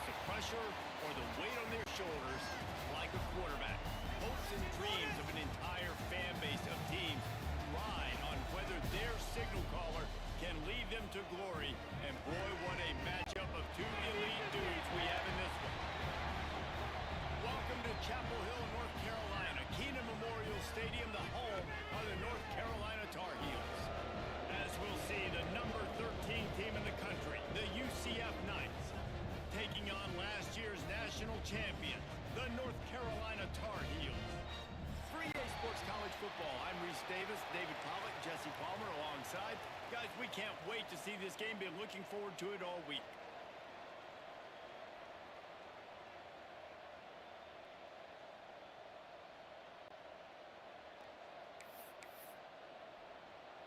of pressure or the weight on their shoulders like a quarterback. Hopes and dreams of an entire fan base of teams ride on whether their signal caller can lead them to glory. And boy, what a matchup of two elite dudes we have in this one. Welcome to Chapel Hill, North Carolina. Keenan Memorial Stadium, the home of the North Carolina Tar Heels. As we'll see, the number 13 team in the country, the UCF Knights, taking on last year's national champion, the North Carolina Tar Heels. 3A Sports College Football. I'm Reese Davis, David Pollock, Jesse Palmer alongside. Guys, we can't wait to see this game. Been looking forward to it all week.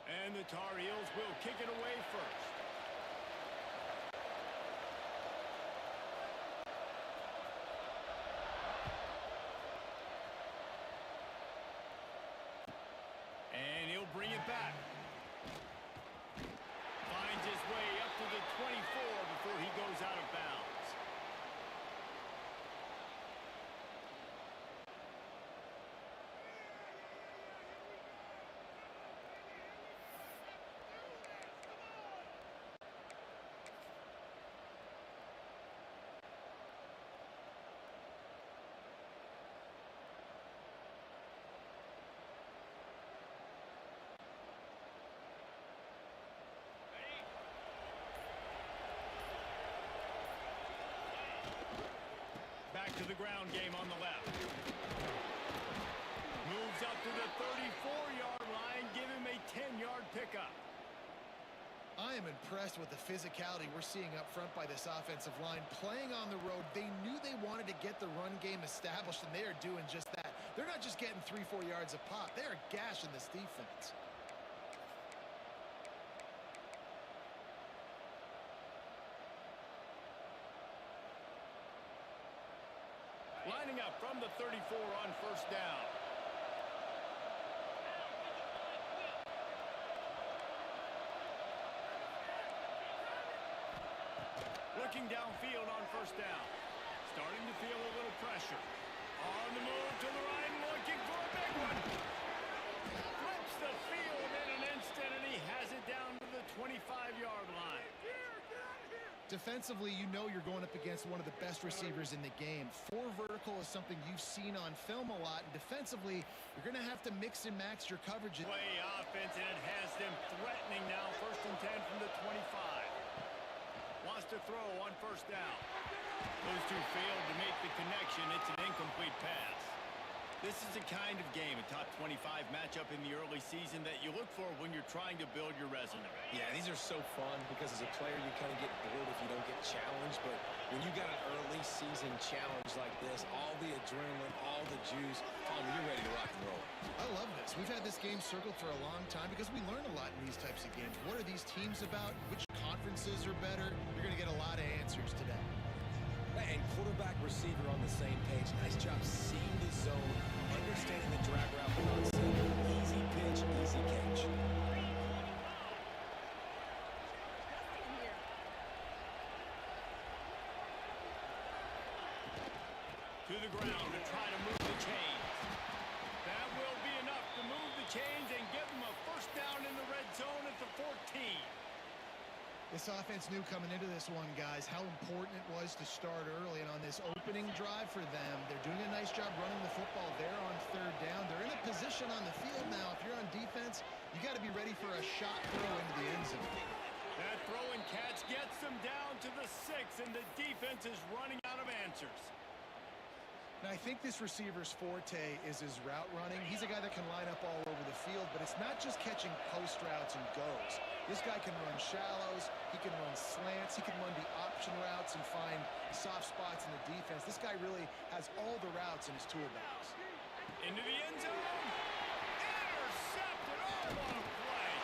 And the Tar Heels will kick it away first. And he'll bring it back. Finds his way up to the 24 before he goes out of bounds. Back to the ground game on the left. Moves up to the 34-yard line. Give him a 10-yard pickup. I am impressed with the physicality we're seeing up front by this offensive line. Playing on the road, they knew they wanted to get the run game established, and they are doing just that. They're not just getting 3-4 yards a pop. They are gashing this defense. Lining up from the 34 on first down. Looking downfield on first down. Starting to feel a little pressure. On the move to the right, looking for a big one. Flips the field in an instant, and he has it down to the 25-yard line. Defensively, you know you're going up against one of the best receivers in the game. 4 vertical is something you've seen on film a lot, and defensively, you're going to have to mix and match your coverage. Play offense, and it has them threatening now. 1st and 10 from the 25. Wants to throw on first down. Those two failed to make the connection. It's an incomplete pass. This is the kind of game, a top 25 matchup in the early season, that you look for when you're trying to build your resume. Yeah, these are so fun because as a player, you kind of get bored if you don't get challenged. But when you got an early season challenge like this, all the adrenaline, all the juice, you're ready to rock and roll. I love this. We've had this game circled for a long time because we learn a lot in these types of games. What are these teams about? Which conferences are better? You're going to get a lot of answers today. And quarterback, receiver on the same page. Nice job seeing the zone, understanding the drag route concept. Easy pitch, easy catch. To the ground to try to move the chains. That will be enough to move the chains and give them a first down in the red zone at the 14. This offense knew coming into this one, guys, how important it was to start early. And on this opening drive for them, they're doing a nice job running the football there on 3rd down. They're in a position on the field now. If you're on defense, you got to be ready for a shot throw into the end zone. That throw and catch gets them down to the 6, and the defense is running out of answers. Now, I think this receiver's forte is his route running. He's a guy that can line up all over the field, but it's not just catching post routes and goes. This guy can run shallows, he can run slants, he can run the option routes and find soft spots in the defense. This guy really has all the routes in his toolbox. Into the end zone. Intercepted. Oh, what a play.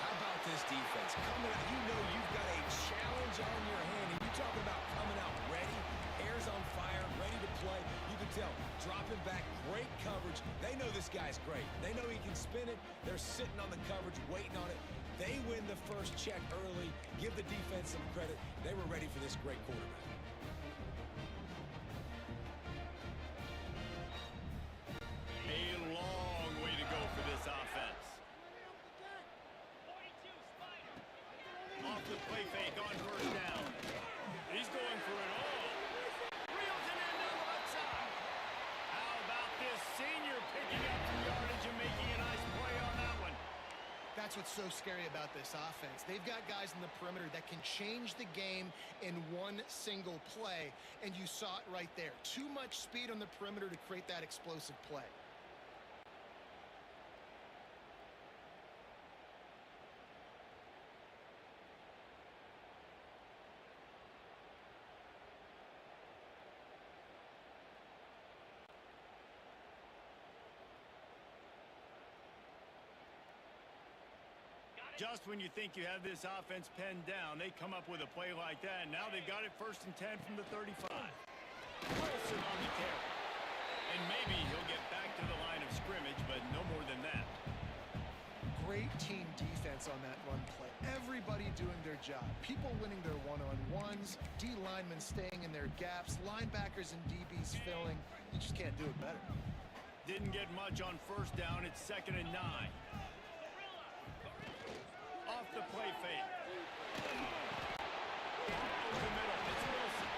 How about this defense? Coming out, you know you've got a challenge on your hand, and you're talking about coming out ready. Hair's on fire, ready to play. You can tell, dropping back, great coverage. They know this guy's great. They know he can spin it. They're sitting on the coverage, waiting on it. They win the first check early. Give the defense some credit. They were ready for this great quarterback. that's what's so scary about this offense. They've got guys in the perimeter that can change the game in one single play, and you saw it right there. Too much speed on the perimeter to create that explosive play. Just when you think you have this offense penned down, they come up with a play like that. Now they've got it 1st and 10 from the 35. Wilson on the carry. And maybe he'll get back to the line of scrimmage, but no more than that. Great team defense on that run play. Everybody doing their job. People winning their one-on-ones, D linemen staying in their gaps, linebackers and DBs filling. You just can't do it better. Didn't get much on 1st down. It's 2nd and 9. Off the play fake. Over the middle, it's Wilson.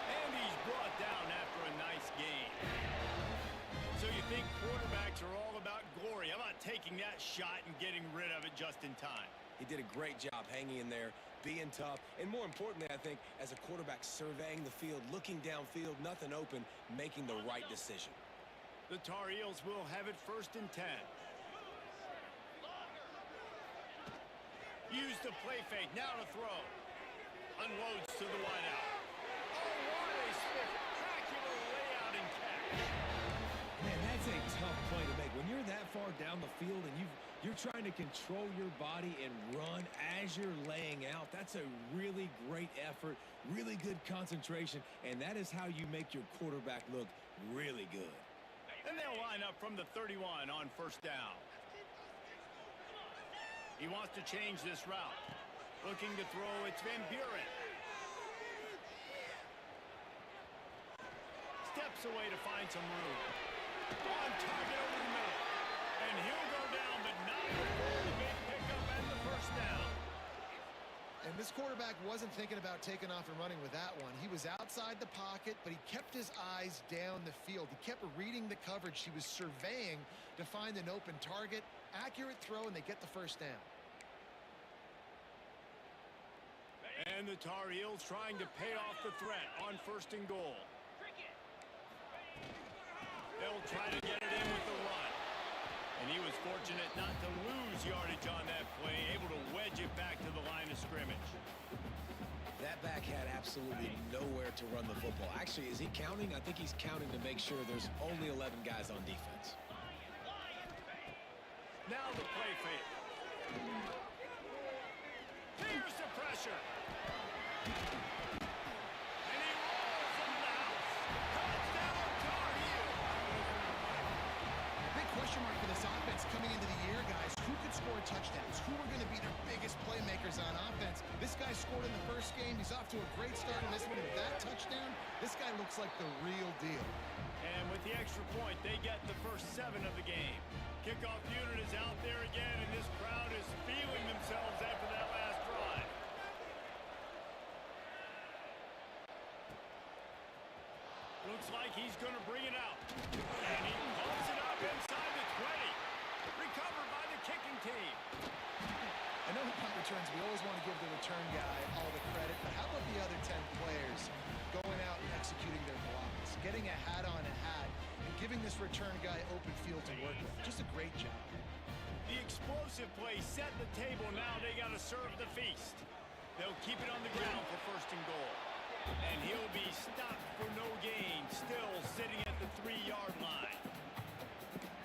And he's brought down after a nice gain. So you think quarterbacks are all about glory. How about taking that shot and getting rid of it just in time? He did a great job hanging in there, being tough, and more importantly, I think, as a quarterback surveying the field, looking downfield, nothing open, making the right decision. The Tar Heels will have it 1st and 10. Use the play fake, now to throw. Unloads to the wideout. Oh, what a spectacular layout and catch. Man, that's a tough play to make. When you're that far down the field and you're trying to control your body and run as you're laying out, that's a really great effort, really good concentration, and that is how you make your quarterback look really good. And they'll line up from the 31 on 1st down. He wants to change this route. Looking to throw, it's Van Buren. Steps away to find some room. On target over the middle. And he'll go down, but not before the big pickup and the 1st down. And this quarterback wasn't thinking about taking off and running with that one. He was outside the pocket, but he kept his eyes down the field. He kept reading the coverage. He was surveying to find an open target. Accurate throw, and they get the 1st down. And the Tar Heels trying to pay off the threat on 1st and goal. They'll try to get it in with the run. And he was fortunate not to lose yardage on that play, able to wedge it back to the line of scrimmage. That back had absolutely nowhere to run the football. Actually, is he counting? I think he's counting to make sure there's only 11 guys on defense. Now the play fake. Here's the pressure. And he rolls from the house. Touchdown, Tar Heels. Big question mark for this offense coming into the year, guys. Who could score touchdowns? Who are going to be their biggest playmakers on offense? This guy scored in the 1st game. He's off to a great start in this one. With that touchdown, this guy looks like the real deal. And with the extra point, they get the first 7 of the game. Kickoff unit is out there again, and this crowd is feeling themselves after that last drive. Looks like he's going to bring it out. And he pulls it up inside the 20. Recovered by the kicking team. I know in punt returns, we always want to give the return guy all the credit, but how about the other 10 players going out and executing their blocks, getting a hat on a hat, and giving this return guy open field to work with? Just a great job. The explosive play set the table. Now they got to serve the feast. They'll keep it on the ground for 1st and goal. And he'll be stopped for no gain, still sitting at the 3-yard line.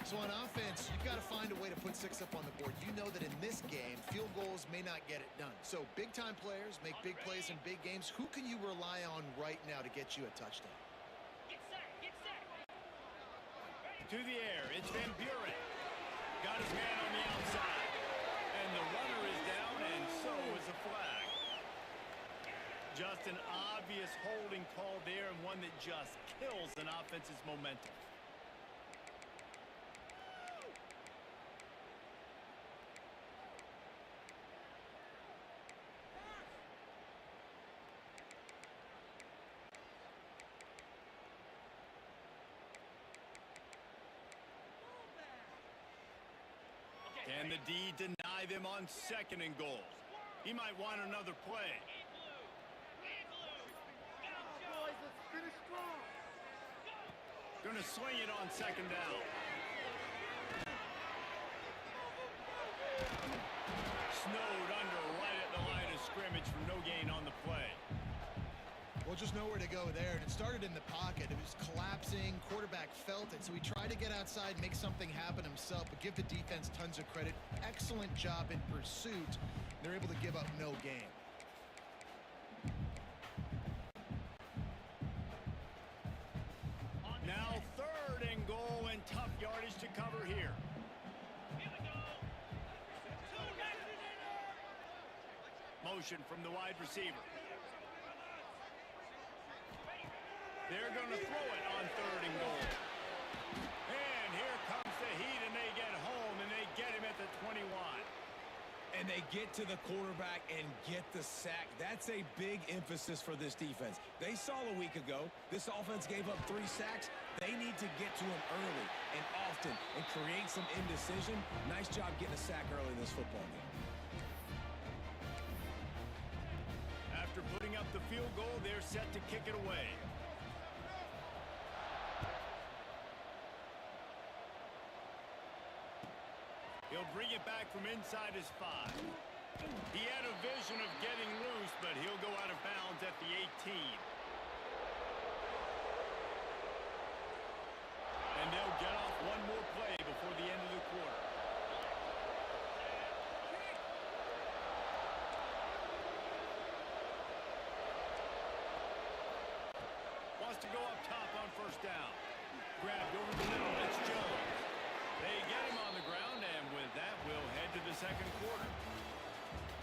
So on offense, you've got to find a way to put 6 up on the board. You know that in this game, field goals may not get it done. So big-time players make big plays in big games. Who can you rely on right now to get you a touchdown? Get set, get set. To the air, it's Van Buren. Got his man on the outside. And the runner is down, and so is the flag. Just an obvious holding call there, and one that just kills an offense's momentum. Can the D deny them on 2nd and goal? He might want another play. Boys, let's finish strong. Going to swing it on 2nd down. Snowed under right at the line of scrimmage for no gain on the play. Well, just nowhere to go there, and it started in the pocket. It was collapsing. Quarterback felt it, so he tried to get outside, make something happen himself, but give the defense tons of credit. Excellent job in pursuit. They're able to give up no gain. Now 3rd and goal, and tough yardage to cover here. Motion from the wide receiver. They're going to throw it on 3rd and goal. And here comes the Heat, and they get home, and they get him at the 21. And they get to the quarterback and get the sack. That's a big emphasis for this defense. They saw a week ago, this offense gave up 3 sacks. They need to get to him early and often and create some indecision. Nice job getting a sack early in this football game. After putting up the field goal, they're set to kick it away. He'll bring it back from inside his 5. He had a vision of getting loose, but he'll go out of bounds at the 18. And they'll get off one more play before the end of the quarter. Wants to go up top on 1st down. Grabbed over the middle. That's Jones. They get him on the ground, and with that, we'll head to the 2nd quarter.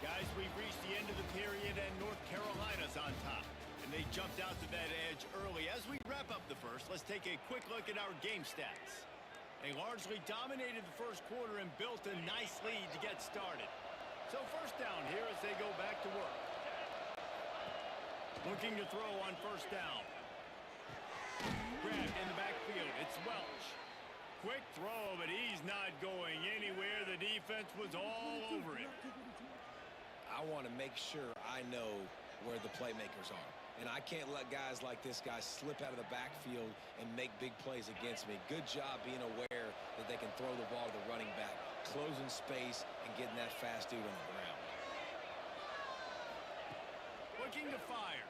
Guys, we've reached the end of the period, and North Carolina's on top. And they jumped out to that edge early. As we wrap up the first, let's take a quick look at our game stats. They largely dominated the 1st quarter and built a nice lead to get started. So 1st down here as they go back to work. Looking to throw on 1st down. Grabbed in the backfield. It's Welch. Quick throw, but he's not going anywhere. The defense was all over it. I want to make sure I know where the playmakers are. And I can't let guys like this guy slip out of the backfield and make big plays against me. Good job being aware that they can throw the ball to the running back, closing space, and getting that fast dude on the ground. Looking to fire.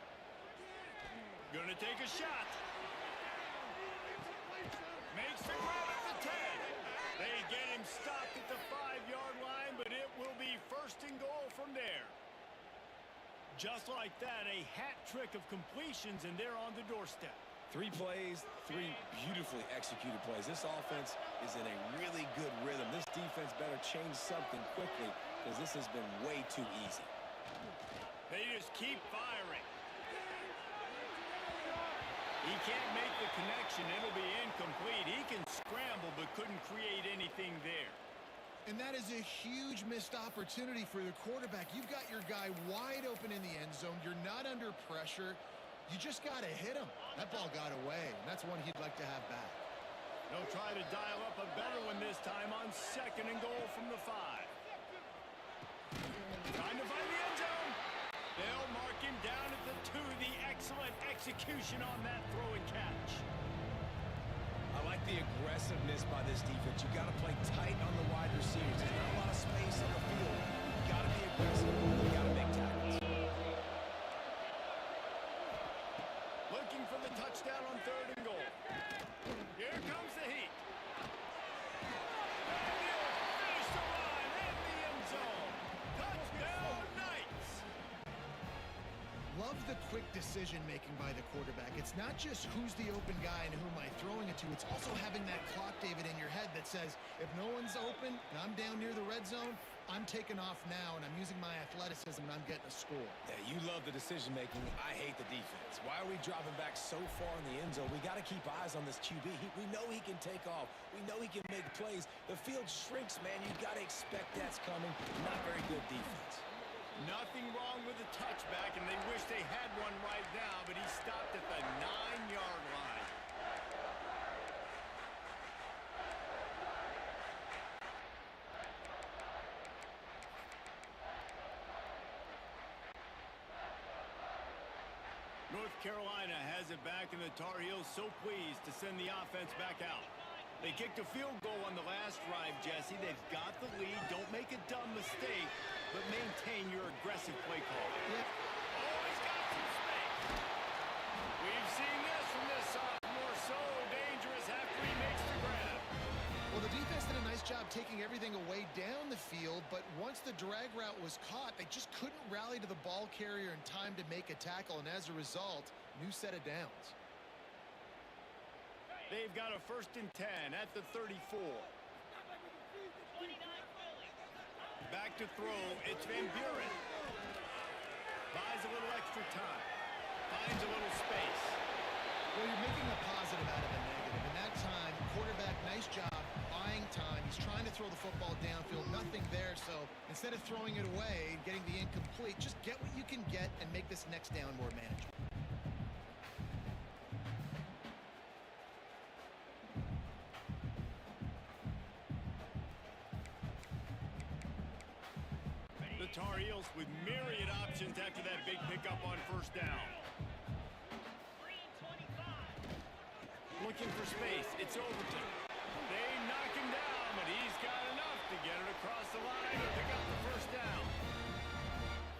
Gonna take a shot. Makes the grab at the 10. They get him stopped at the 5-yard line, but it will be 1st and goal from there. Just like that, a hat trick of completions, and they're on the doorstep. 3 plays, 3 beautifully executed plays. This offense is in a really good rhythm. This defense better change something quickly because this has been way too easy. They just keep firing. He can't make the connection. It'll be incomplete. He can scramble but couldn't create anything there. And that is a huge missed opportunity for the quarterback. You've got your guy wide open in the end zone. You're not under pressure. You just got to hit him. That ball got away, and that's one he'd like to have back. They'll try to dial up a better one this time on 2nd and goal from the 5. Trying to find the end zone. They'll mark him down at the 2. The excellent execution on that throw and catch. I like the aggressiveness by this defense. You got to play tight on the wide receivers. There's not a lot of space on the field. You got to be aggressive. You got to make tackles. Looking for the touchdown on 3rd and goal. Here comes the Heat. And they'll finish the line in the end zone. Touchdown Knights. Love the quick decision-making by the quarterback. It's not just who's the open guy and who am I throwing it to. It's also having that clock, David, in your head that says, if no one's open and I'm down near the red zone, I'm taking off now, and I'm using my athleticism, and I'm getting a score. Yeah, you love the decision-making. I hate the defense. Why are we dropping back so far in the end zone? We got to keep eyes on this QB. We know he can take off. We know he can make plays. The field shrinks, man. You got to expect that's coming. Not very good defense. Nothing wrong with the touchback, and they wish they had one right now, but he stopped at the 9-yard line. Carolina has it back, and the Tar Heels so pleased to send the offense back out. They kicked a field goal on the last drive, Jesse. They've got the lead. Don't make a dumb mistake, but maintain your aggressive play call. Yeah. Oh, he's got some space. We've seen this from this sophomore. So dangerous after he makes the grab. Well, the defense did a nice job taking everything away down the field, but once the drag route was caught, they just couldn't rally to the ball carrier in time to make a tackle, and as a result, new set of downs. They've got a 1st and 10 at the 34. Back to throw. It's Van Buren. Buys a little extra time. Finds a little space. Well, you're making a positive out of a negative. In that time, quarterback, nice job buying time. He's trying to throw the football downfield. Nothing there, so instead of throwing it away and getting the incomplete, just get what you can get and make this next down more manageable. The Tar Heels with myriad options after that big pickup on 1st down. Looking for space. It's Overton. They knock him down, but he's got enough to get it across the line and pick up the 1st down.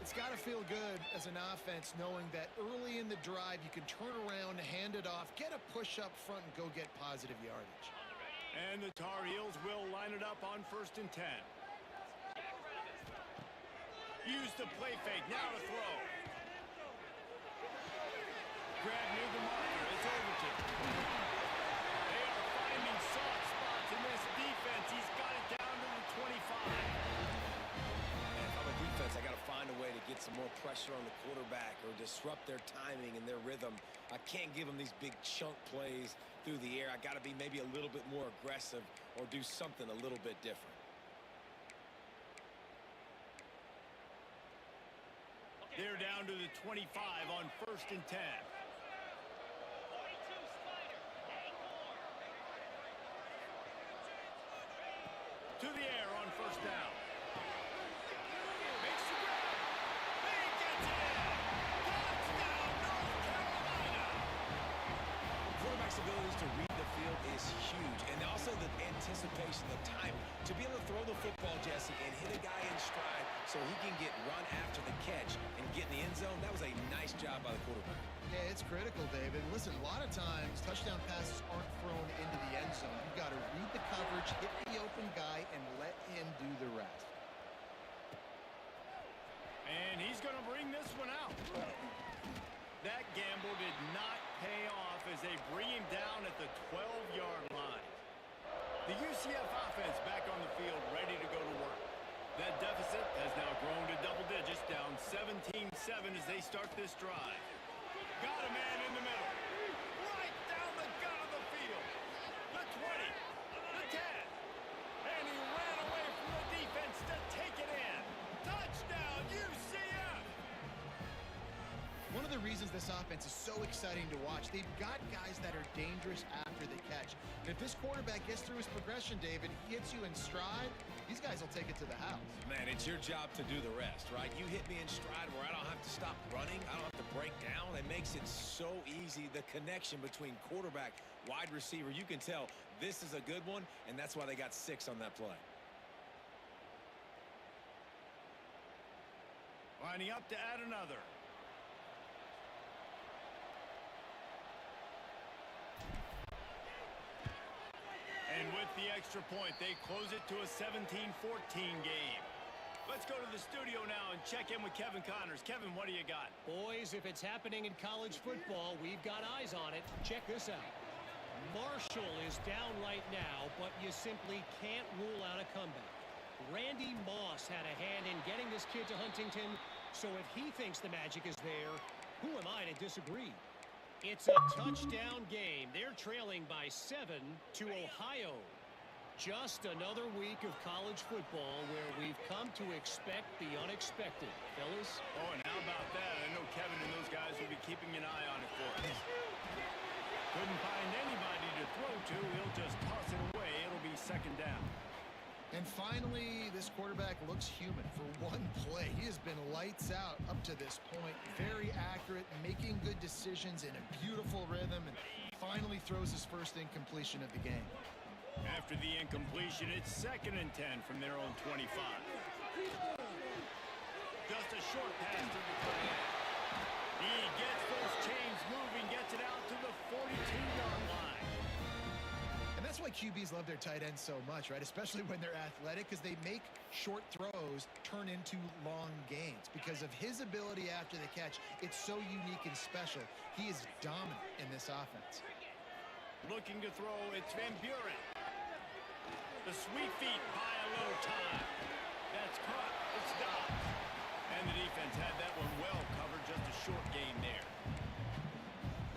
It's got to feel good as an offense knowing that early in the drive you can turn around, hand it off, get a push up front, and go get positive yardage. And the Tar Heels will line it up on 1st and 10. Use the play fake. Now to throw. Grab near the marker. It's Overton. They are finding soft spots in this defense. He's got it down to the 25. And if I'm a defense, I got to find a way to get some more pressure on the quarterback or disrupt their timing and their rhythm. I can't give them these big chunk plays through the air. I got to be maybe a little bit more aggressive or do something a little bit different. They're down to the 25 on 1st and 10. To the air on 1st down. Makes the grab. He gets it. Touchdown, North Carolina. Quarterback's abilities to read the field is huge, and also the anticipation, the time to be able to throw the football, Jesse, and hit a guy in stride so he can get run after the catch and get in the end zone. That was a nice job by the quarterback. Yeah, it's critical, David. Listen, a lot of times touchdown passes aren't thrown into the end zone. You've got to read the coverage, hit the open guy, and let him do the rest. And he's going to bring this one out. That gamble did not pay off as they bring him down at the 12-yard line. The UCF offense back on the field, ready to go to work. That deficit has now grown to double digits, down 17-7 as they start this drive. Got a man in the middle. Right down the gut of the field. The 20, the 10. And he ran away from the defense to take it in. Touchdown, UCF! One of the reasons this offense is so exciting to watch, they've got guys that are dangerous after the catch. And if this quarterback gets through his progression, David, he hits you in stride, these guys will take it to the house. Man, it's your job to do the rest, right? You hit me in stride where I don't have to stop running. I don't have to break down. It makes it so easy. The connection between quarterback, wide receiver, you can tell this is a good one, and that's why they got 6 on that play. Lining up to add another. And with the extra point, they close it to a 17-14 game. Let's go to the studio now and check in with Kevin Connors. Kevin, what do you got? Boys, if it's happening in college football, we've got eyes on it. Check this out. Marshall is down right now, but you simply can't rule out a comeback. Randy Moss had a hand in getting this kid to Huntington, so if he thinks the magic is there, who am I to disagree? It's a touchdown game. They're trailing by 7 to Ohio. Just another week of college football where we've come to expect the unexpected. Fellas? Oh, and how about that? I know Kevin and those guys will be keeping an eye on it for us. Couldn't find anybody to throw to. He'll just toss it away. It'll be 2nd down. And finally, this quarterback looks human for one play. He has been lights out up to this point. Very accurate, making good decisions in a beautiful rhythm, and finally throws his first incompletion of the game. After the incompletion, it's 2nd and 10 from their own 25. Just a short pass to the tight end. He gets those chains moving, gets it out to the 42-yard line. And that's why QBs love their tight ends so much, right? Especially when they're athletic, because they make short throws turn into long gains. Because of his ability after the catch, it's so unique and special. He is dominant in this offense. Looking to throw, it's Van Buren. The sweet feet buy a little time. That's caught. It's Dobbs. And the defense had that one well covered. Just a short gain there.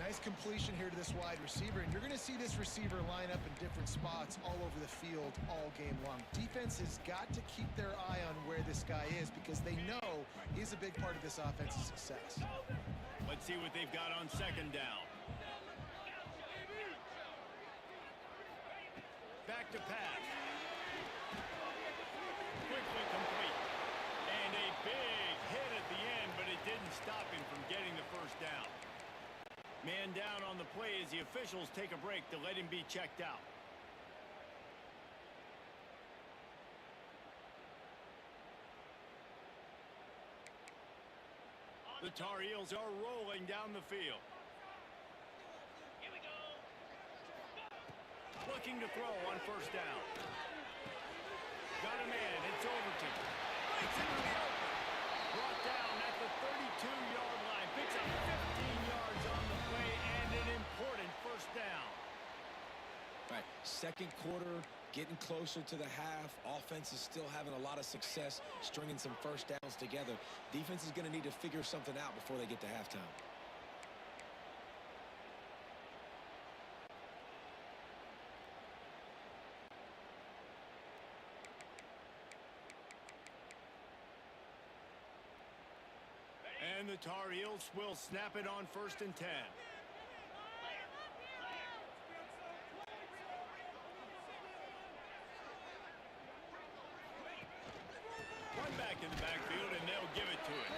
Nice completion here to this wide receiver, and you're going to see this receiver line up in different spots all over the field all game long. Defense has got to keep their eye on where this guy is because they know he's a big part of this offense's success. Let's see what they've got on 2nd down. Back to pass. Quickly complete. And a big hit at the end, but it didn't stop him from getting the first down. Man down on the play as the officials take a break to let him be checked out. The Tar Heels are rolling down the field. Looking to throw on 1st down. Got a man. It's Overton. Breaks into the open. Brought down at the 32-yard line. Picks up 15 yards on the play and an important 1st down. All right, 2nd quarter, getting closer to the half. Offense is still having a lot of success stringing some 1st downs together. Defense is going to need to figure something out before they get to halftime. And the Tar Heels will snap it on 1st and 10. Run back in the backfield, and they'll give it to it.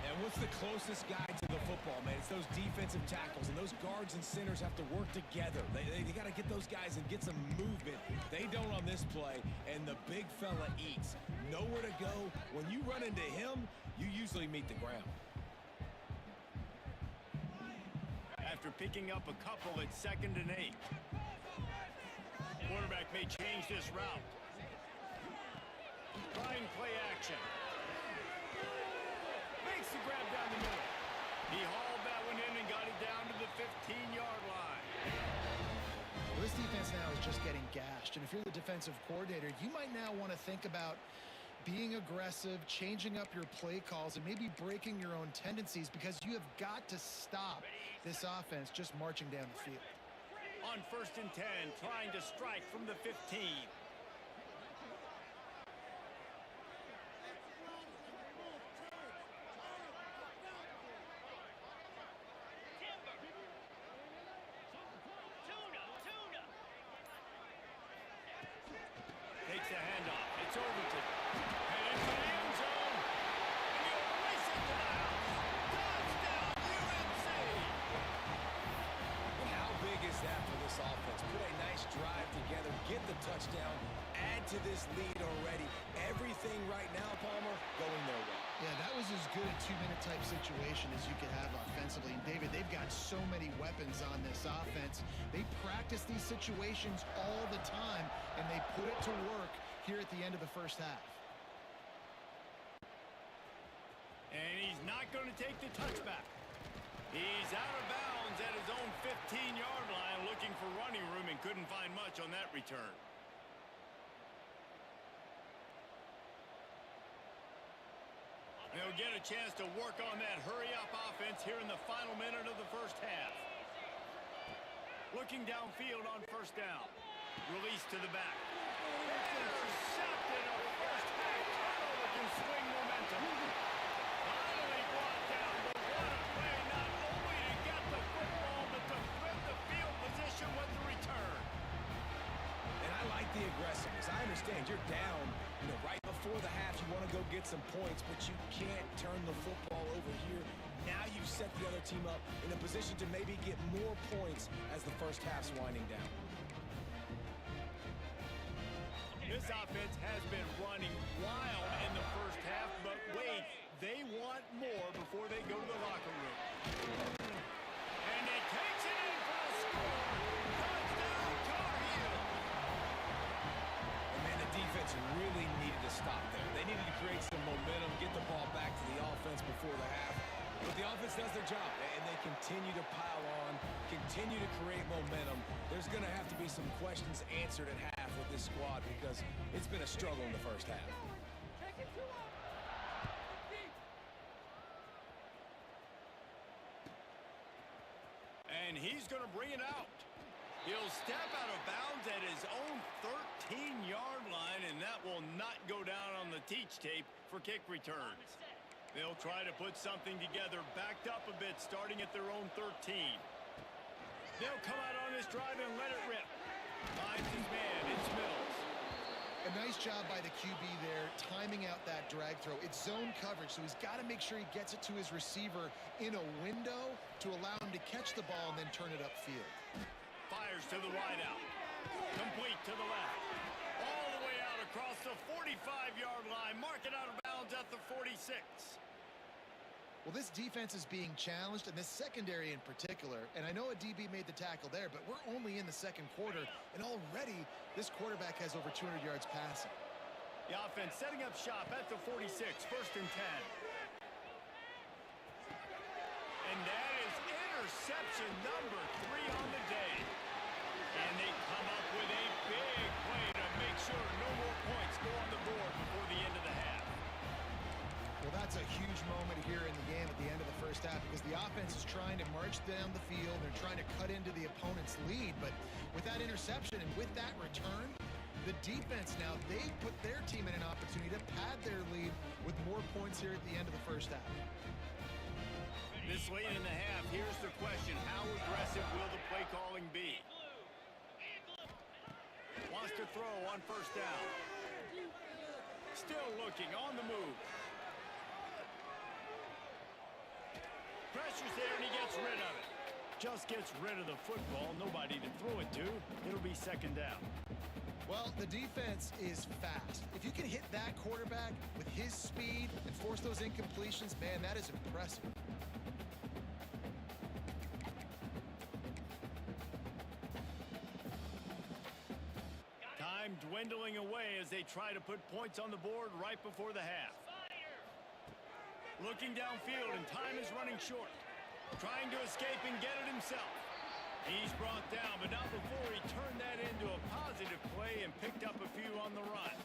And what's the closest guy to the football, man? It's those defensive tackles, and those guards and centers have to work together. They got to get those guys and get some movement. They don't on this play, and the big fella eats. Nowhere to go. When you run into him, you usually meet the ground. After picking up a couple, it's 2nd and 8. Quarterback may change this route. Trying play action. Makes the grab down the middle. He hauled that one in and got it down to the 15-yard line. Well, this defense now is just getting gashed, and if you're the defensive coordinator, you might now want to think about being aggressive, changing up your play calls, and maybe breaking your own tendencies because you have got to stop this offense just marching down the field. On 1st and 10, trying to strike from the 15. Takes the handoff. It's Overton. And into the end zone. And he'll race it to the house. Touchdown, UNC! And how big is that for this offense? Put a nice drive together, get the touchdown, add to this lead already. Everything right now, Palmer, going their way. Yeah, that was as good a 2-minute type situation as you could have offensively. And David, they've got so many weapons on this offense. They practice these situations all the time, and they put it to work here at the end of the 1st half. And he's not going to take the touchback. He's out of bounds at his own 15-yard line, looking for running room, and couldn't find much on that return. They'll get a chance to work on that hurry-up offense here in the final minute of the 1st half. Looking downfield on 1st down. Release to the back. Intercepted. A 1st half turnover can swing momentum. Finally brought down, but what a play, not only to get the football, but to flip the field position with the return. And I like the aggressiveness. I understand you're down, right before the half. You want to go get some points, but you can't turn the football over here. Now you've set the other team up in a position to maybe get more points as the first half's winding down. This offense has been running wild in the first half, but wait, they want more before they go to the locker room. And he takes it in for a score. Touchdown, Tar Heels. And man, the defense really needed to stop there. They needed to create some momentum, get the ball back to the offense before the half. But the offense does their job, and they continue to pile on, continue to create momentum. There's going to have to be some questions answered at half with this squad because it's been a struggle in the first half. And he's going to bring it out. He'll step out of bounds at his own 13-yard line, and that will not go down on the teach tape for kick returns. They'll try to put something together, backed up a bit, starting at their own 13. They'll come out on this drive and let it rip. Finds his man. It's Mills. A nice job by the QB there, timing out that drag throw. It's zone coverage, so he's got to make sure he gets it to his receiver in a window to allow him to catch the ball and then turn it upfield. Fires to the wideout. Complete to the left. All the way out across the 45-yard line. Mark it out of bounds at the 46. Well, this defense is being challenged, and this secondary in particular, and I know a DB made the tackle there, but we're only in the second quarter, and already this quarterback has over 200 yards passing. The offense setting up shop at the 46, first and 10. And that is interception number 3 on the day. And they come up with a big play to make sure no more points go on the board before the end of the half. Well, that's a huge moment here in the game at the end of the first half because the offense is trying to march down the field. They're trying to cut into the opponent's lead, but with that interception and with that return, the defense now, they put their team in an opportunity to pad their lead with more points here at the end of the first half. This late in the half, here's the question. How aggressive will the play calling be? Wants to throw on first down. Still looking on the move. Pressure's there and he gets rid of it. Just gets rid of the football. Nobody to throw it to. It'll be second down. Well, the defense is fast. If you can hit that quarterback with his speed and force those incompletions, man, that is impressive. Time dwindling away as they try to put points on the board right before the half. Looking downfield, and time is running short. Trying to escape and get it himself. He's brought down, but not before he turned that into a positive play and picked up a few on the run.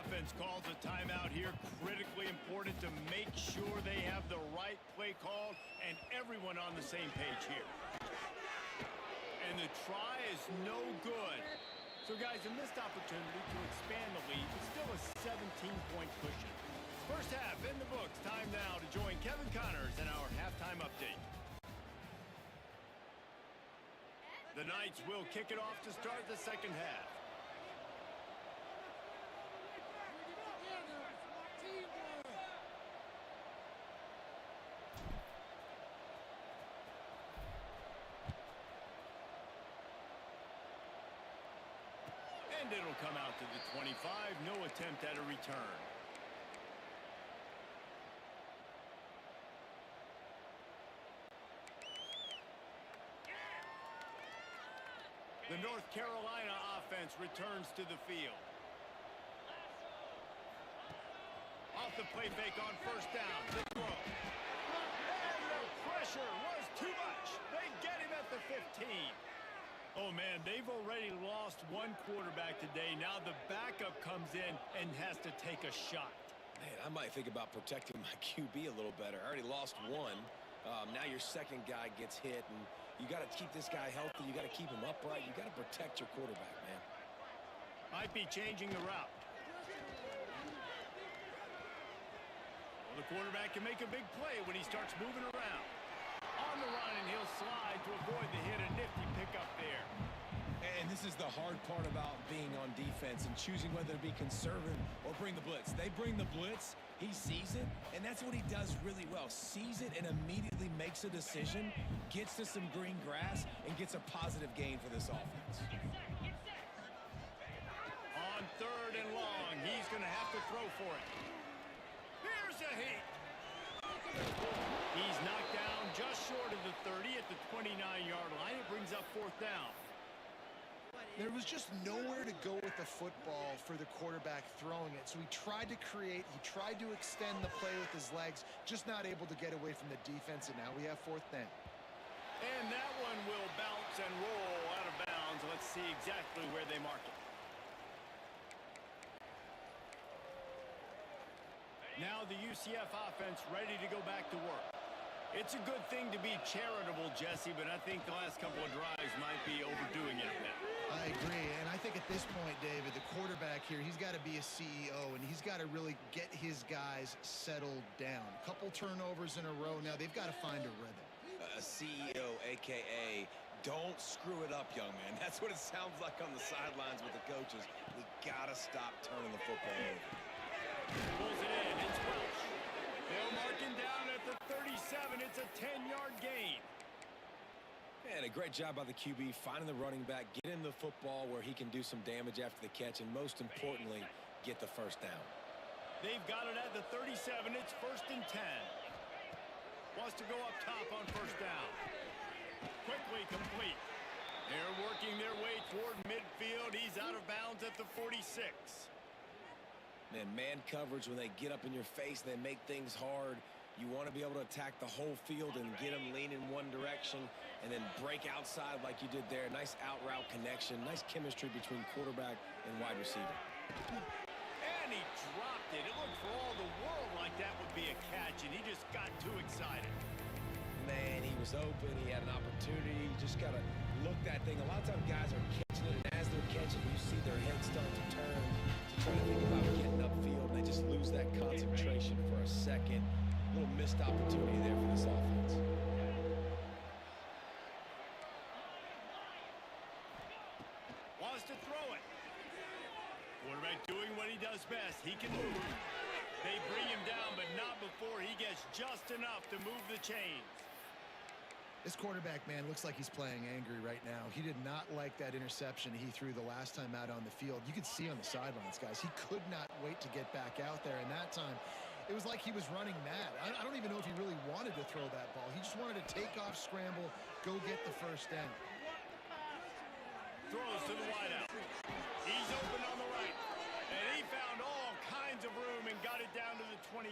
Offense calls a timeout here. Critically important to make sure they have the right play call and everyone on the same page here. And the try is no good. So, guys, a missed opportunity to expand the lead, but still a 17-point cushion. First half in the books. Time now to join Kevin Connors in our halftime update. The Knights will kick it off to start the second half. And it'll come out to the 25. No attempt at a return. The North Carolina offense returns to the field. Off the play fake on first down. The throw. And the pressure was too much. They get him at the 15. Oh, man, they've already lost one quarterback today. Now the backup comes in and has to take a shot. Man, I might think about protecting my QB a little better. I already lost one. Now your second guy gets hit, and you got to keep this guy healthy. You got to keep him upright. You got to protect your quarterback, man. Might be changing the route. Well, the quarterback can make a big play when he starts moving around. On the run, and he'll slide to avoid the hit. A nifty pickup there. And this is the hard part about being on defense and choosing whether to be conservative or bring the blitz. They bring the blitz, he sees it, and that's what he does really well. Sees it and immediately makes a decision, gets to some green grass, and gets a positive gain for this offense. On 3rd and long, he's going to have to throw for it. Here's a hit. He's knocked down just short of the 30 at the 29-yard line. It brings up 4th down. There was just nowhere to go with the football for the quarterback throwing it. So he tried to create, he tried to extend the play with his legs, just not able to get away from the defense, and now we have 4th down. And that one will bounce and roll out of bounds. Let's see exactly where they mark it. Now the UCF offense ready to go back to work. It's a good thing to be charitable, Jesse, but I think the last couple of drives might be overdoing it a bit. I agree, and I think at this point, David, the quarterback here, he's got to be a CEO, and he's got to really get his guys settled down. A couple turnovers in a row now. They've got to find a rhythm. A CEO, a.k.a. don't screw it up, young man. That's what it sounds like on the sidelines with the coaches. We got to stop turning the football over. Pulls it in. It's Welch. They'll mark him down at the 37. It's a 10-yard gain. And a great job by the QB finding the running back, getting the football where he can do some damage after the catch, and most importantly, get the 1st down. They've got it at the 37. It's 1st and 10. Wants to go up top on 1st down. Quickly complete. They're working their way toward midfield. He's out of bounds at the 46. Man coverage, when they get up in your face, they make things hard. You want to be able to attack the whole field and get them lean in one direction and then break outside like you did there. Nice out-route connection. Nice chemistry between quarterback and wide receiver. And he dropped it. It looked for all the world like that would be a catch, and he just got too excited. Man, he was open. He had an opportunity. You just got to look that thing. A lot of times guys are catching it, and as they're catching, you see their head start to turn to try to think about getting upfield, and they just lose that concentration for a second. A little missed opportunity there for this offense. Wants to throw it. Quarterback doing what he does best. He can move. They bring him down, but not before he gets just enough to move the chains. This quarterback, man, looks like he's playing angry right now. He did not like that interception he threw the last time out on the field. You could see on the sidelines, guys, he could not wait to get back out there, and that time it was like he was running mad. I don't even know if he really wanted to throw that ball. He just wanted to take off, scramble, go get the 1st down. Throws to the wideout. He's open on the right, and he found all kinds of room and got it down to the 28.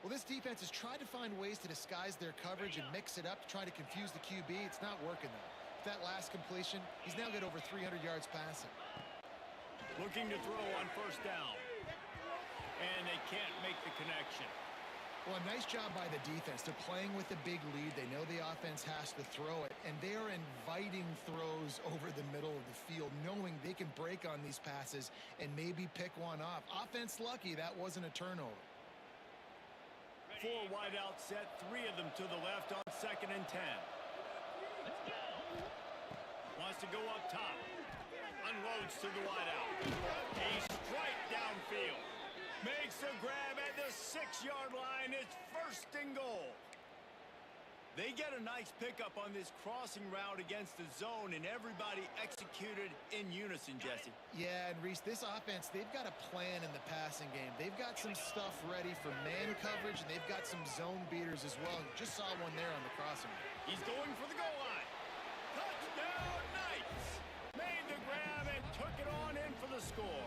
Well, this defense has tried to find ways to disguise their coverage and mix it up to try to confuse the QB. It's not working, though. With that last completion, he's now got over 300 yards passing. Looking to throw on 1st down. And they can't make the connection. Well, a nice job by the defense. They're playing with a big lead. They know the offense has to throw it, and they are inviting throws over the middle of the field, knowing they can break on these passes and maybe pick one off. Offense lucky that wasn't a turnover. 4 wideouts set, 3 of them to the left on 2nd and 10. Wants to go up top. Unloads to the wideout. A strike downfield. Makes the grab at the 6-yard line. It's 1st and goal. They get a nice pickup on this crossing route against the zone, and everybody executed in unison, Jesse. Yeah, and Reese, this offense, they've got a plan in the passing game. They've got some stuff ready for man coverage, and they've got some zone beaters as well. You just saw one there on the crossing route. He's going for the goal line. Touchdown, Knights! Made the grab and took it on in for the score.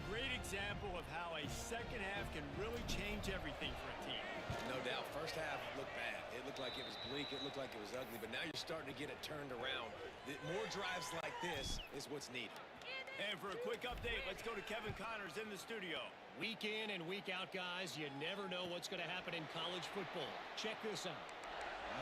Great example of how a second half can really change everything for a team. No doubt. First half looked bad. It looked like it was bleak. It looked like it was ugly. But now you're starting to get it turned around. More drives like this is what's needed. And for a quick update, let's go to Kevin Connors in the studio. Week in and week out, guys, you never know what's going to happen in college football. Check this out.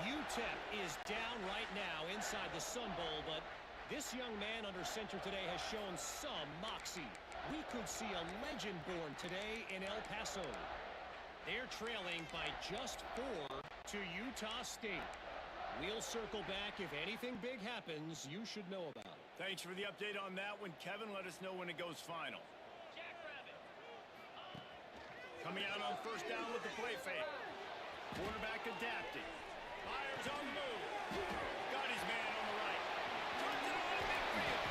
UTEP is down right now inside the Sun Bowl, but this young man under center today has shown some moxie. We could see a legend born today in El Paso. They're trailing by just 4 to Utah State. We'll circle back. If anything big happens, you should know about it. Thanks for the update on that one, Kevin. Let us know when it goes final. Coming out on first down with the play fake. Quarterback adapting. Fires on the move. Got his man on the right. Turns it on to midfield.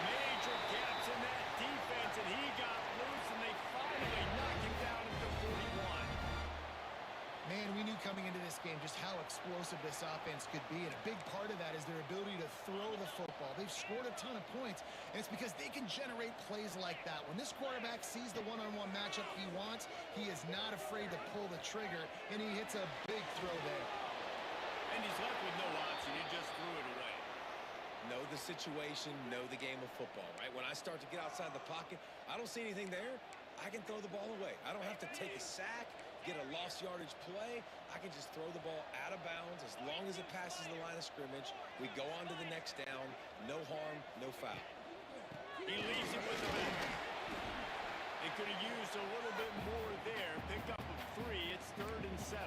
Major gaps in that defense, and he got loose, and they finally knocked him down at the 41. Man, we knew coming into this game just how explosive this offense could be, and a big part of that is their ability to throw the football. They've scored a ton of points, and it's because they can generate plays like that. When this quarterback sees the one-on-one matchup he wants, he is not afraid to pull the trigger, and he hits a big throw there. And he's left with no option. He just threw it away. Know the situation, know the game of football, right? When I start to get outside the pocket, I don't see anything there. I can throw the ball away. I don't have to take a sack, get a lost yardage play. I can just throw the ball out of bounds as long as it passes the line of scrimmage. We go on to the next down. No harm, no foul. He leaves it with the back. They could have used a little bit more there. Picked up a 3. It's 3rd and 7.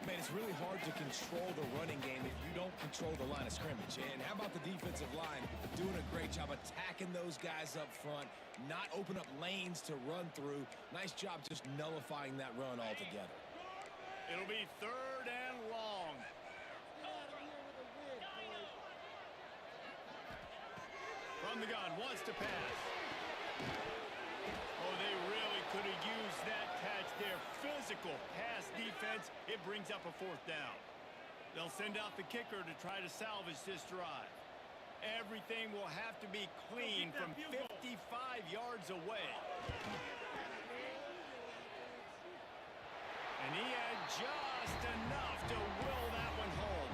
Man, it's really hard to control the running game if you don't control the line of scrimmage. And how about the defensive line doing a great job attacking those guys up front, not open up lanes to run through. Nice job just nullifying that run altogether. It'll be 3rd and long. From the gun, wants to pass. Oh, they really could have used that catch there. Physical pass defense. It brings up a 4th down. They'll send out the kicker to try to salvage this drive. Everything will have to be clean from 55 yards away. And he had just enough to will that one home.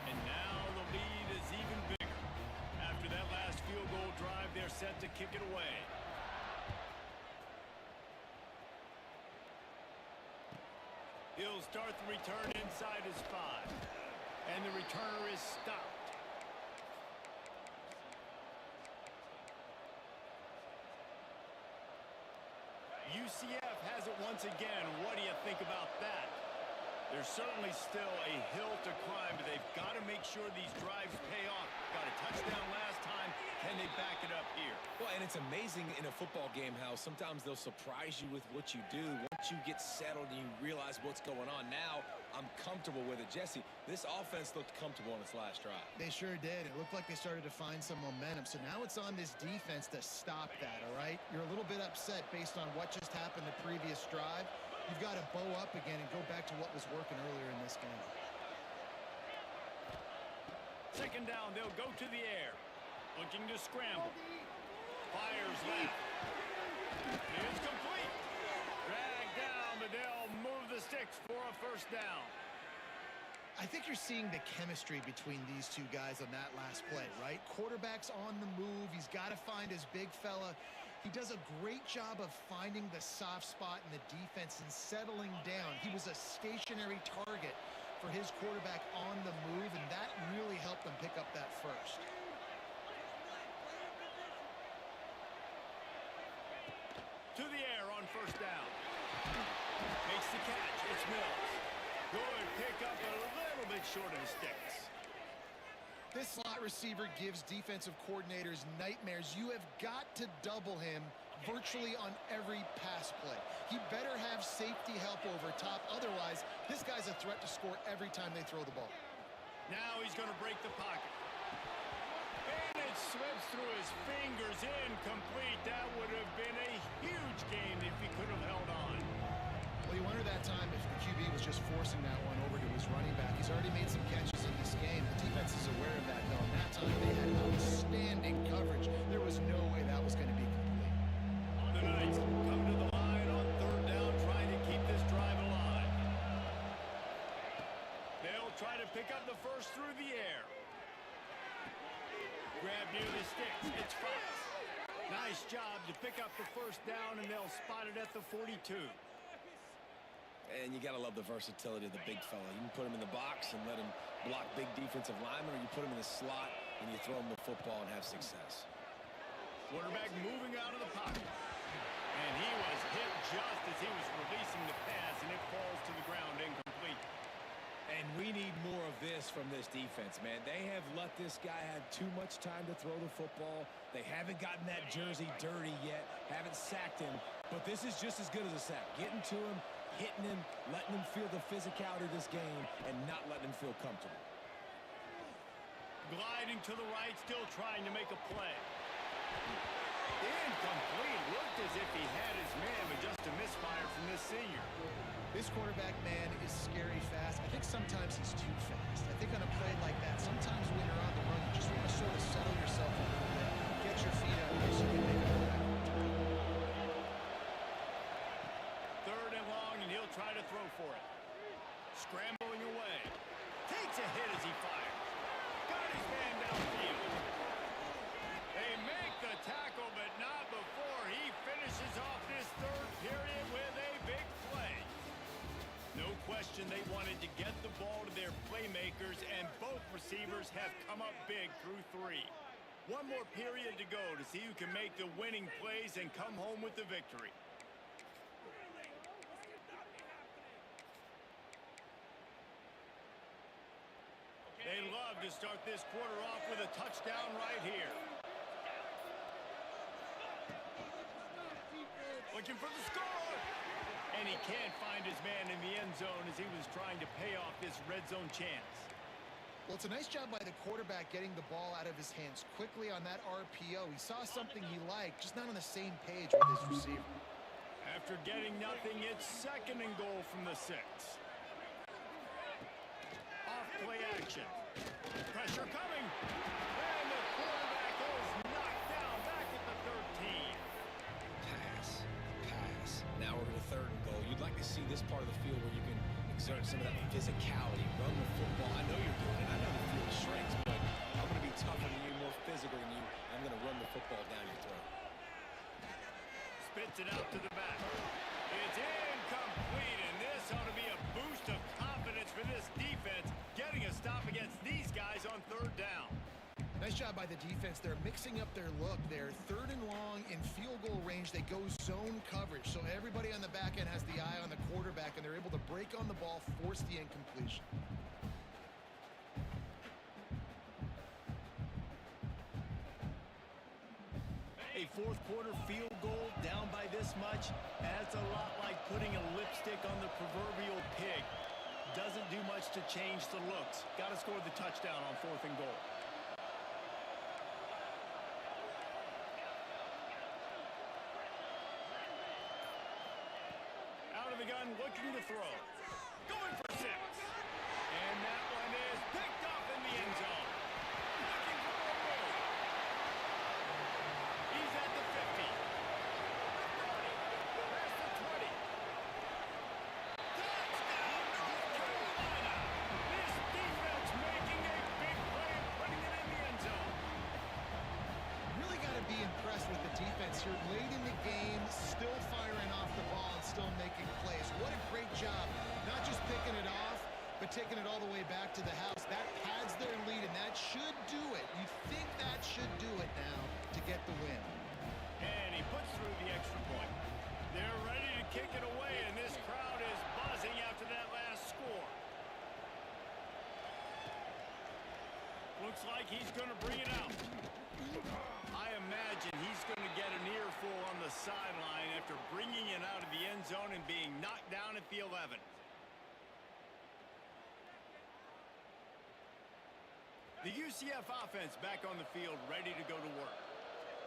And now the lead is even bigger. After that last field goal drive, they're set to kick it away. He'll start the return inside his 5. And the returner is stopped. UCF has it once again. What do you think about that? There's certainly still a hill to climb, but they've got to make sure these drives pay off. Got a touchdown last time. Can they back it up here? Well, and it's amazing in a football game how sometimes they'll surprise you with what you do. Once you get settled and you realize what's going on, now I'm comfortable with it. Jesse, this offense looked comfortable on its last drive. They sure did. It looked like they started to find some momentum. So now it's on this defense to stop that, all right? You're a little bit upset based on what just happened the previous drive. You've got to bow up again and go back to what was working earlier in this game. 2nd down, they'll go to the air. Looking to scramble. Fires left. It's complete. Dragged down, but they'll move the sticks for a 1st down. I think you're seeing the chemistry between these two guys on that last play, right? Quarterback's on the move. He's got to find his big fella. He does a great job of finding the soft spot in the defense and settling down. He was a stationary target for his quarterback on the move, and that really helped them pick up that 1st. To the air on 1st down. Makes the catch. It's Mills. Good pick up a little bit short of the sticks. This slot receiver gives defensive coordinators nightmares. You have got to double him virtually on every pass play. He better have safety help over top. Otherwise, this guy's a threat to score every time they throw the ball. Now he's going to break the pocket. And it slips through his fingers. Incomplete. That would have been a huge gain if he could have held on. Well, you wonder that time if the QB was just forcing that one over to his running back. He's already made some catches in this game. The defense is aware of that, though. And that time they had outstanding coverage. There was no way that was going to be complete. The Knights come to the line on 3rd down, trying to keep this drive alive. They'll try to pick up the 1st through the air. Grab near the sticks. It's Fox. Nice job to pick up the 1st down, and they'll spot it at the 42. And you got to love the versatility of the big fella. You can put him in the box and let him block big defensive linemen, or you put him in the slot and you throw him the football and have success. Quarterback moving out of the pocket. And he was hit just as he was releasing the pass, and it falls to the ground incomplete. And we need more of this from this defense, man. They have let this guy have too much time to throw the football. They haven't gotten that jersey dirty yet, haven't sacked him. But this is just as good as a sack. Getting to him, hitting him, letting him feel the physicality of this game, and not letting him feel comfortable. Gliding to the right, still trying to make a play. Incomplete. Looked as if he had his man, but just a misfire from this senior. This quarterback, man, is scary fast. I think sometimes he's too fast. I think on a play like that, sometimes when you're on the run, you just want to sort of settle yourself a little bit, get your feet up so you can make a play. Third and long, and he'll try to throw for it. Scrambling away. Takes a hit as he fires. Got his man downfield. They make the tackle, but not before he finishes off this third period with a big play. No question they wanted to get the ball to their playmakers, and both receivers have come up big through three. One more period to go to see who can make the winning plays and come home with the victory. They love to start this quarter off with a touchdown right here. Looking for the score! And he can't find his man in the end zone as he was trying to pay off this red zone chance. Well, it's a nice job by the quarterback getting the ball out of his hands quickly on that RPO. He saw something he liked, just not on the same page with his receiver. After getting nothing, it's second and goal from the 6. Off play action. Pressure coming. And the quarterback is knocked down back at the 13. Pass. Now we're to third and goal. You'd like to see this part of the field where you can exert some of that physicality, run the football. I know you're doing it. I know the field shrinks, but I'm going to be tougher than you, more physical than you. I'm going to run the football down your throat. Spits it out to the back. It's incomplete, and this ought to be a boost of confidence for this defense, getting a stop against these guys on third down. Nice job by the defense. They're mixing up their look. They're third and long in field goal range. They go zone coverage. So everybody on the back end has the eye on the quarterback, and they're able to break on the ball, force the incompletion. A fourth quarter field goal down by this much, that's a lot like putting a lipstick on the proverbial pig. Doesn't do much to change the looks. Got to score the touchdown on fourth and goal. Out of the gun, looking to throw. Going for 6. And that one is picked off in the end zone. Looking for a roll. He's at the 50. Past the 20. Touchdown, North Carolina. This defense making a big play and putting it in the end zone. Really got to be impressed with the defense here. Late in the game, still firing off the ball and still making plays. What a great job. Not just picking it off, but taking it all the way back to the house. That pads their lead, and that should do it. You think that should do it now to get the win. And he puts through the extra point. They're ready to kick it away, and this crowd is buzzing after that last score. Looks like he's going to bring it out. I imagine he's going to get an earful on the sideline after bringing it out of the end zone and being knocked down at the 11. The UCF offense back on the field, ready to go to work.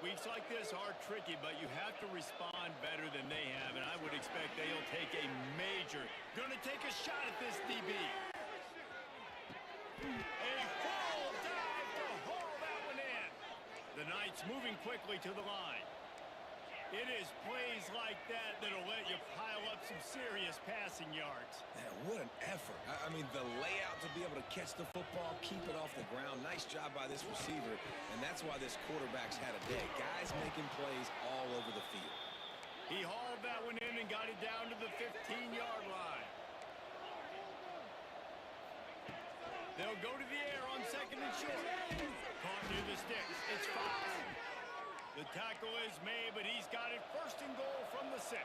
Weeks like this are tricky, but you have to respond better than they have, and I would expect they'll take a major, going to take a shot at this DB. A full dive to haul that one in. The Knights moving quickly to the line. It is plays like that that'll let you pile up some serious passing yards. Man, what an effort. I mean, the layout to be able to catch the football, keep it off the ground. Nice job by this receiver, and that's why this quarterback's had a day. Guys making plays all over the field. He hauled that one in and got it down to the 15-yard line. They'll go to the air on second and short. Caught near the sticks. It's 5. The tackle is made, but he's got it first and goal from the 6.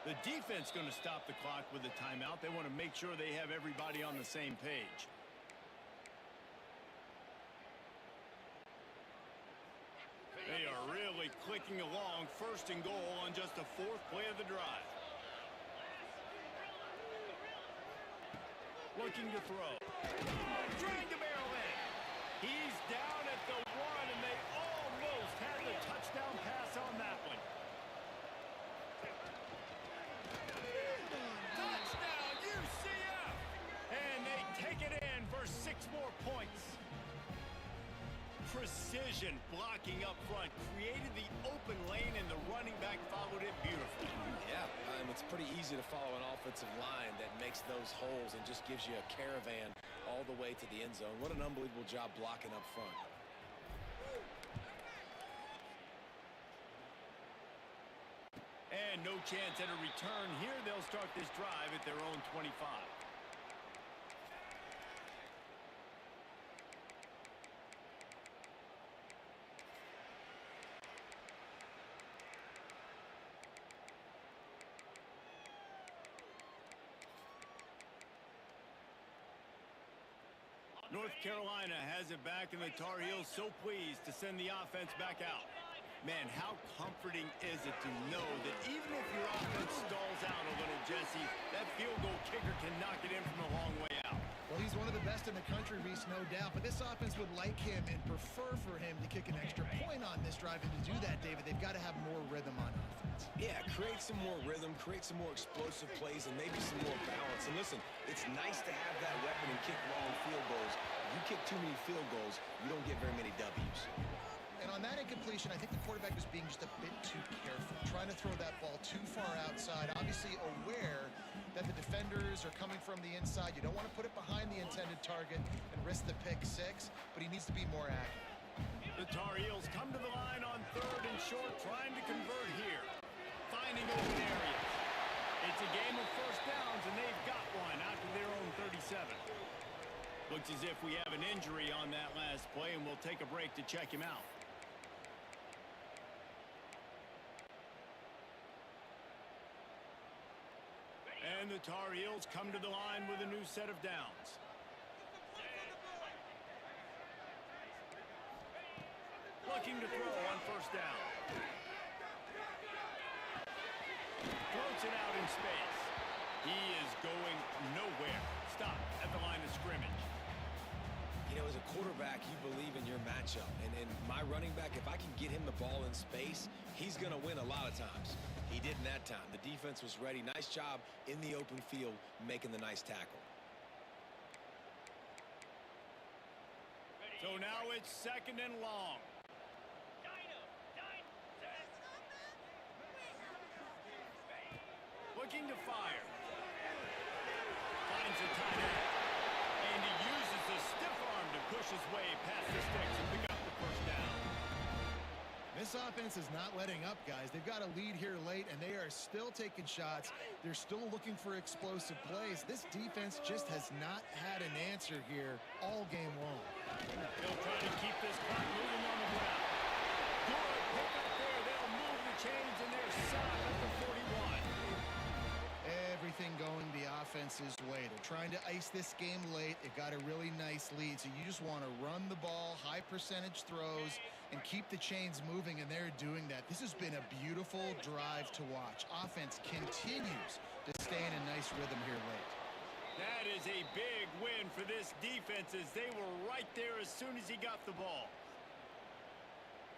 The defense going to stop the clock with a timeout. They want to make sure they have everybody on the same page. They are really clicking along. First and goal on just the 4th play of the drive. Looking to throw. Trying to barrel in. He's down at the 1, and they almost had the touchdown pass on that one. Touchdown, UCF! And they take it in for 6 more points. Precision blocking up front created the open lane, and the running back followed it beautifully. Yeah, it's pretty easy to follow an offensive line that makes those holes and just gives you a caravan all the way to the end zone. What an unbelievable job blocking up front. And no chance at a return here. They'll start this drive at their own 25. North Carolina has it back, and the Tar Heels so pleased to send the offense back out. Man, how comforting is it to know that even if your offense stalls out a little, Jesse, that field goal kicker can knock it in from a long way out. Well, he's one of the best in the country, Reese, no doubt. But this offense would like him and prefer for him to kick an extra point on this drive. And to do that, David, they've got to have more rhythm on offense. Yeah, create some more rhythm, create some more explosive plays, and maybe some more balance. And listen, it's nice to have that weapon and kick long field goals. If you kick too many field goals, you don't get very many W's. And on that incompletion, I think the quarterback was being just a bit too careful, trying to throw that ball too far outside, obviously aware that the defenders are coming from the inside. You don't want to put it behind the intended target and risk the pick 6, but he needs to be more accurate. The Tar Heels come to the line on 3rd and short, trying to convert here. Finding open areas. It's a game of first downs, and they've got one out to their own 37. Looks as if we have an injury on that last play, and we'll take a break to check him out. And the Tar Heels come to the line with a new set of downs. Looking to throw on first down. Floats it out in space. He is going nowhere. Stop at the line of scrimmage. You know, as a quarterback, you believe in your matchup. And my running back, if I can get him the ball in space, he's going to win a lot of times. He didn't that time. The defense was ready. Nice job in the open field making the nice tackle. So now it's 2nd and long. Looking to fire. Finds a tight end. And he uses the stiff arm to push his way past the sticks and pick up the first down. This offense is not letting up, guys. They've got a lead here late, and they are still taking shots. They're still looking for explosive plays. This defense just has not had an answer here all game long. They'll try to keep this clock moving on the ground. Good pick up there. They'll move the chains, and they're stopped at the 41. Everything going the offense's way. They're trying to ice this game late. They've got a really nice lead, so you just want to run the ball, high percentage throws, and keep the chains moving, and they're doing that. This has been a beautiful drive to watch. Offense continues to stay in a nice rhythm here late. That is a big win for this defense, as they were right there as soon as he got the ball.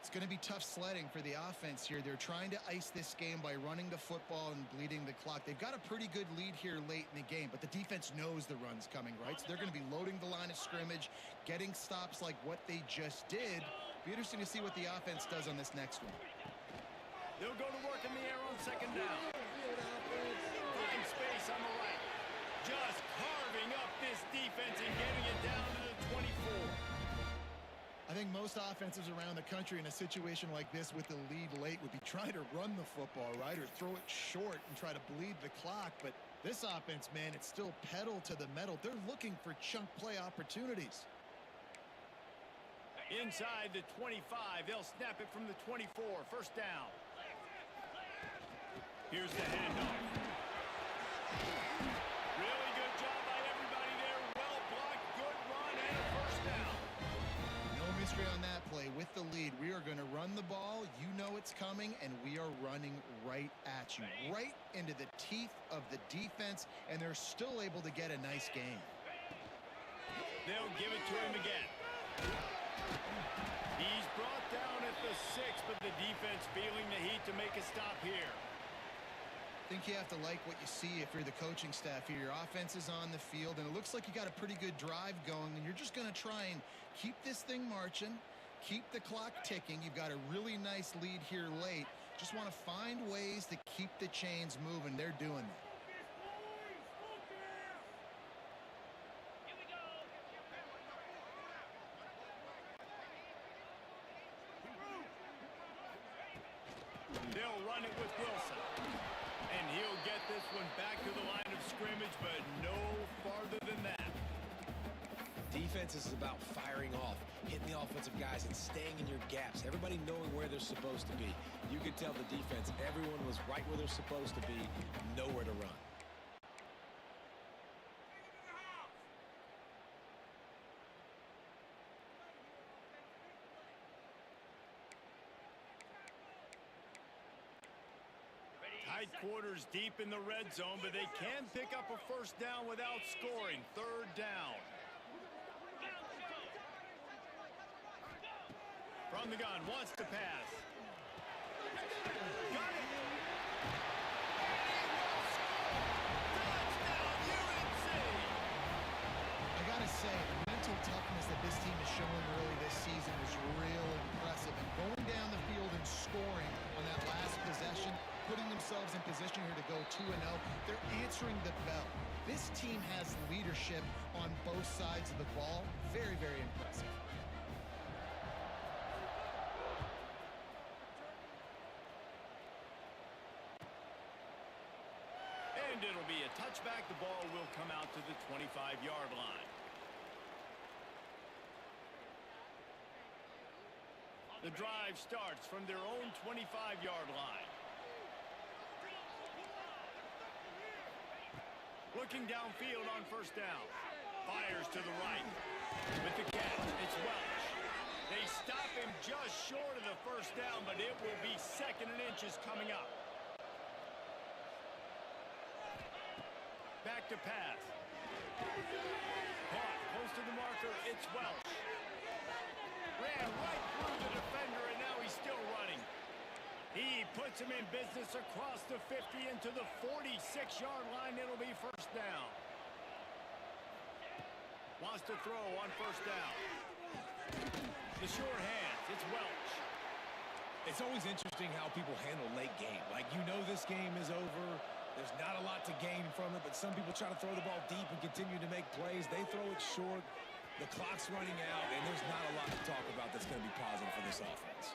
It's going to be tough sledding for the offense here. They're trying to ice this game by running the football and bleeding the clock. They've got a pretty good lead here late in the game, but the defense knows the run's coming, right? So they're going to be loading the line of scrimmage, getting stops like what they just did. Be interesting to see what the offense does on this next one. They'll go to work in the air on 2nd down. Find space on the right. Just carving up this defense and getting it down to the 24. I think most offenses around the country in a situation like this with the lead late would be trying to run the football, right, or throw it short and try to bleed the clock. But this offense, man, it's still pedal to the metal. They're looking for chunk play opportunities. Inside the 25, they'll snap it from the 24. First down. Here's the handoff. Really good job by everybody there. Well blocked, good run, and a first down. No mystery on that play. With the lead, we are going to run the ball. You know it's coming, and we are running right at you, right into the teeth of the defense, and they're still able to get a nice gain. They'll give it to him again. He's brought down at the 6, but the defense feeling the heat to make a stop here. I think you have to like what you see if you're the coaching staff here. Your offense is on the field, and it looks like you got a pretty good drive going, and you're just going to try and keep this thing marching, keep the clock ticking. You've got a really nice lead here late. Just want to find ways to keep the chains moving. They're doing that. They'll run it with Wilson. And he'll get this one back to the line of scrimmage, but no farther than that. Defense is about firing off, hitting the offensive guys, and staying in your gaps. Everybody knowing where they're supposed to be. You could tell the defense, everyone was right where they're supposed to be, nowhere to run. Tight quarters deep in the red zone, but they can pick up a first down without scoring. Third down. From the gun, wants to pass. Got it. Touchdown, UNC. I got to say, the mental toughness that this team is showing early this season is real impressive. And going down the field and scoring on that last possession, putting themselves in position here to go 2-0. They're answering the bell. This team has leadership on both sides of the ball. Very, very impressive. And it'll be a touchback. The ball will come out to the 25-yard line. The drive starts from their own 25-yard line. Looking downfield on first down. Fires to the right. With the catch, it's Welch. They stop him just short of the first down, but it will be 2nd and inches coming up. Back to pass. Caught close to the marker. It's Welch. Ran right through the defender, and now he's still running. He puts him in business across the 50 into the 46-yard line. It'll be first down. Wants to throw on first down. The short hands. It's Welch. It's always interesting how people handle late game. Like, you know this game is over. There's not a lot to gain from it, but some people try to throw the ball deep and continue to make plays. They throw it short. The clock's running out, and there's not a lot to talk about that's going to be positive for this offense.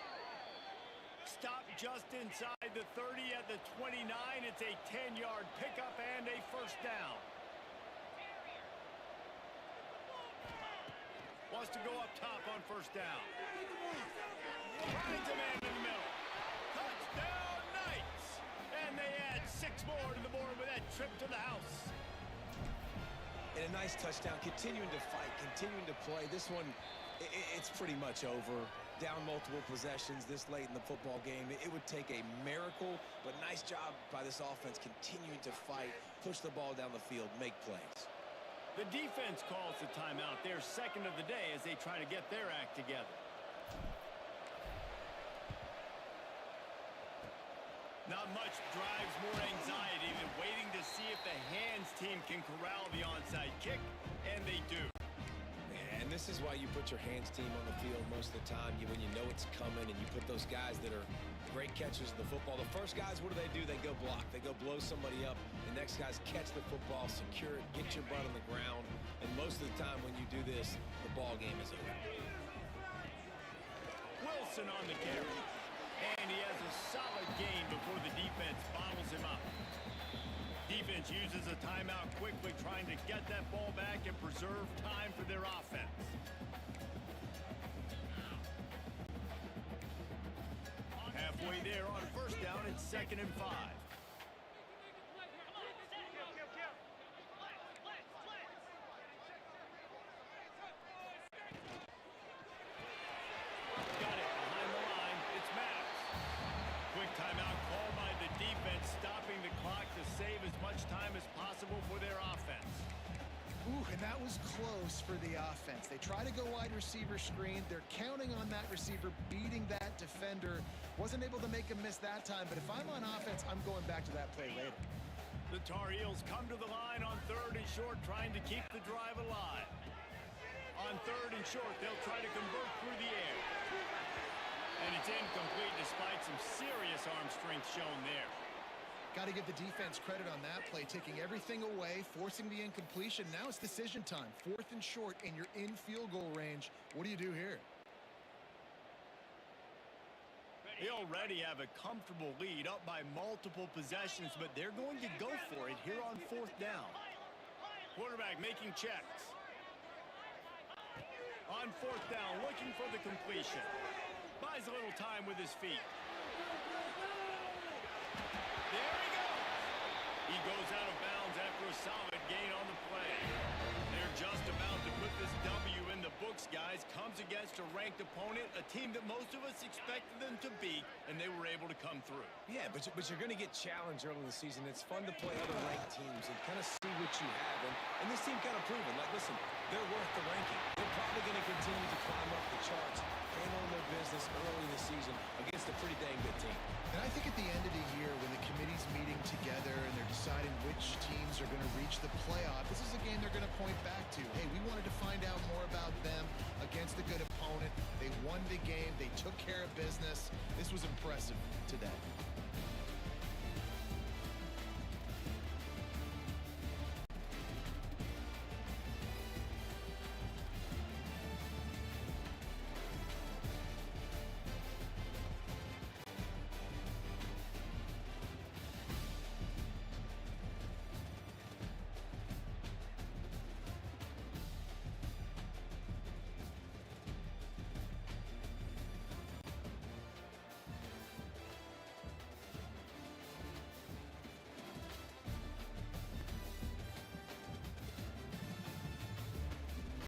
Stop just inside the 30 at the 29. It's a 10-yard pickup and a first down. Wants to go up top on first down. Finds a man in the middle. Touchdown, Knights! And they add 6 more to the board with that trip to the house. And a nice touchdown, continuing to fight, continuing to play. This one, it's pretty much over. Down multiple possessions this late in the football game. It would take a miracle, but nice job by this offense continuing to fight, push the ball down the field, make plays. The defense calls the timeout. Their 2nd of the day as they try to get their act together. Not much drives more anxiety than waiting to see if the hands team can corral the onside kick, and they do. And this is why you put your hands team on the field most of the time. When you know it's coming, and you put those guys that are great catchers of the football. The first guys, what do? They go block. They go blow somebody up. The next guys catch the football, secure it, get your butt on the ground. And most of the time when you do this, the ball game is over. Wilson on the carry. And he has a solid gain before the defense bottles him up. Defense uses a timeout quickly, trying to get that ball back and preserve time for their offense. Halfway there on first down, it's 2nd and 5. much time as possible for their offense. Ooh, and that was close for the offense. They try to go wide receiver screen. They're counting on that receiver beating that defender. Wasn't able to make a miss that time, but if I'm on offense, I'm going back to that play later. The Tar Heels come to the line on 3rd and short, trying to keep the drive alive. On 3rd and short, they'll try to convert through the air. And it's incomplete despite some serious arm strength shown there. Got to give the defense credit on that play, taking everything away, forcing the incompletion. Now it's decision time. 4th and short, and you're in field goal range. What do you do here? They already have a comfortable lead, up by multiple possessions, but they're going to go for it here on 4th down. Quarterback making checks. On 4th down, looking for the completion. Buys a little time with his feet. There he goes. He goes out of bounds after a solid gain on the play. They're just about to put this W in the books, guys. Comes against a ranked opponent, a team that most of us expected them to beat, and they were able to come through. Yeah, but you're going to get challenged early in the season. It's fun to play other ranked teams and kind of see what you have. And this team kind of proven, like, listen, they're worth the ranking. They're probably going to continue to climb up the charts, handling their business early in the season against a pretty dang good team. And I think at the end of the year, when the committee's meeting together and they're deciding which teams are going to reach the playoff, this is a game they're going to point back to. Hey, we wanted to find out more about them against a good opponent. They won the game. They took care of business. This was impressive today.